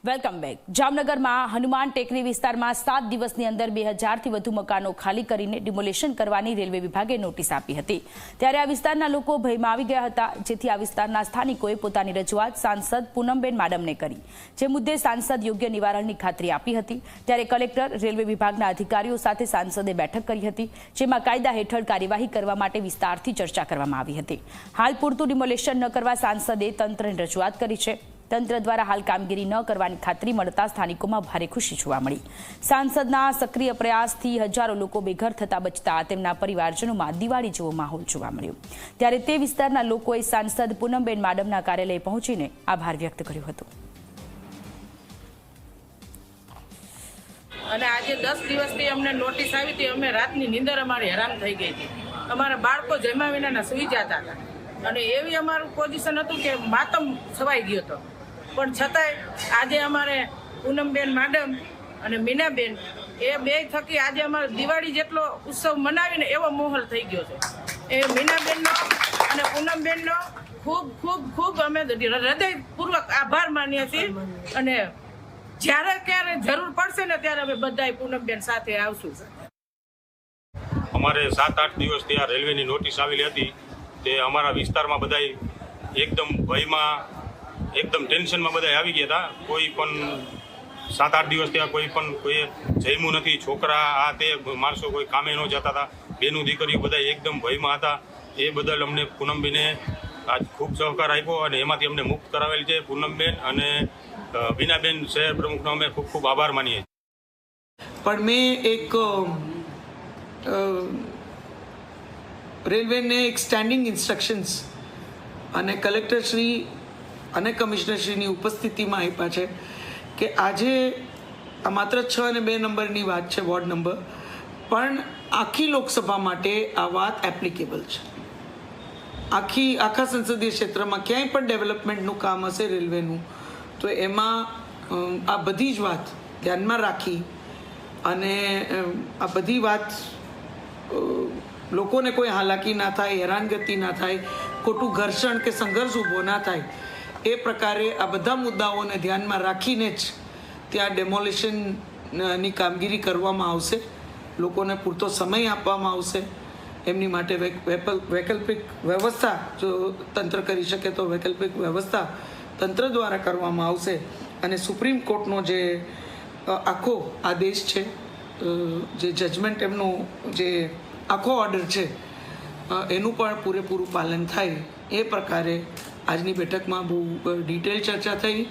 Welcome back. જામનગરમાં હનુમાન ટેકરી વિસ્તારમાં 7 દિવસની અંદર 2000થી વધુ મકાનો ખાલી કરીને ડિમોલેશન કરવાની રેલવે વિભાગે નોટિસ આપી હતી. ત્યારે આ વિસ્તારના લોકો ભયમાં આવી ગયા હતા, જેથી આ વિસ્તારના સ્થાનિકોએ પોતાની રજૂઆત સાંસદ પૂનમબેન માડમને કરી, જે મુદ્દે સાંસદ યોગ્ય નિવારણની ખાતરી આપી હતી. ત્યારે કલેક્ટર, રેલવે વિભાગના અધિકારીઓ સાથે સાંસદે બેઠક કરી હતી, જેમાં કાયદા હેઠળ કાર્યવાહી કરવા માટે વિસ્તારથી ચર્ચા કરવામાં આવી હતી. હાલ પૂરતું ડિમોલેશન ન કરવા સાંસદે તંત્રને રજૂઆત કરી છે. તંત્ર દ્વારા હાલ કામગીરી ન કરવાની ખાતરી મળતા સ્થાનિકોમાં ભારે ખુશી જોવા મળી. સાંસદના સક્રિય પ્રયાસથી હજારો લોકો બેઘર થતા બચતા તેમના પરિવારજનોમાં દિવાળી જેવો માહોલ જોવા મળ્યો. ત્યારે તે વિસ્તારના લોકોએ સાંસદ પૂનમબેન માડમના કાર્યાલયે પહોંચીને આભાર વ્યક્ત કર્યો હતો. અને આજે 10 દિવસથી અમને નોટિસ આવી હતી. અમે રાતની નીંદર અમારી હેરાન થઈ ગઈ હતી. અમારા બાળકો જમ્યા વિના સુઈ જતા હતા અને એવી અમારું પોઝિશન હતું કે માતમ છવાઈ ગયો હતો. પણ છતાંય આજે અમારે પૂનમબેન માડમ અને મીનાબેન એ બે થકી આજે અમારે દિવાળી જેટલો ઉત્સવ મનાવીને એવો માહોલ થઈ ગયો છે. એ મીનાબેનનો અને પૂનમબેનનો ખૂબ ખૂબ ખૂબ અમે હૃદયપૂર્વક આભાર માનીએ છીએ. અને જ્યારે ક્યારે જરૂર પડશે ને ત્યારે અમે બધાય પૂનમબેન સાથે આવશું. અમારે 7-8 દિવસથી આ રેલવેની નોટિસ આવેલી હતી. તે અમારા વિસ્તારમાં બધા એકદમ ભયમાં, એકદમ ટેન્શનમાં બધા આવી ગયા હતા. કોઈ પણ 7-8 દિવસ ત્યાં કોઈ જમ્યું નથી. છોકરા આ તે માણસો કોઈ કામે ન જતા હતા. બેનું દીકરીઓ બધા એકદમ ભયમાં હતા. એ બદલ અમને પૂનમબેને આજ ખૂબ સહકાર આપ્યો અને એમાંથી અમને મુક્ત કરાવેલ છે. પૂનમબેન અને બીનાબેન શહેર પ્રમુખનો અમે ખૂબ ખૂબ આભાર માનીએ. પણ મેં એક રેલવેને એક સ્ટેન્ડિંગ ઇન્સ્ટ્રક્શન્સ અને કલેક્ટરશ્રી અને કમિશનરશ્રીની ઉપસ્થિતિમાં આપ્યા છે કે આજે આ માત્ર 6 અને 2 નંબરની વાત છે, વોર્ડ નંબર, પણ આખી લોકસભા માટે આ વાત એપ્લિકેબલ છે. આખા સંસદીય ક્ષેત્રમાં ક્યાંય પણ ડેવલપમેન્ટનું કામ હશે રેલવેનું, તો એમાં આ બધી જ વાત ધ્યાનમાં રાખી અને આ બધી વાત લોકોને કોઈ હાલાકી ના થાય, હેરાનગતિ ના થાય, ખોટું ઘર્ષણ કે સંઘર્ષ ઊભો ના થાય, એ પ્રકારે આ બધા મુદ્દાઓને ધ્યાનમાં રાખીને જ ત્યાં ડેમોલિશનની કામગીરી કરવામાં આવશે. લોકોને પૂરતો સમય આપવામાં આવશે. એમની માટે વૈકલ્પિક વ્યવસ્થા જો તંત્ર કરી શકે તો વૈકલ્પિક વ્યવસ્થા તંત્ર દ્વારા કરવામાં આવશે. અને સુપ્રીમ કોર્ટનો જે આખો આદેશ છે, જે જજમેન્ટ, એમનું જે આખો ઓર્ડર છે, એનું પણ પૂરેપૂરું પાલન થાય એ પ્રકારે આજની બેઠકમાં બહુ ડિટેલ ચર્ચા થઈ.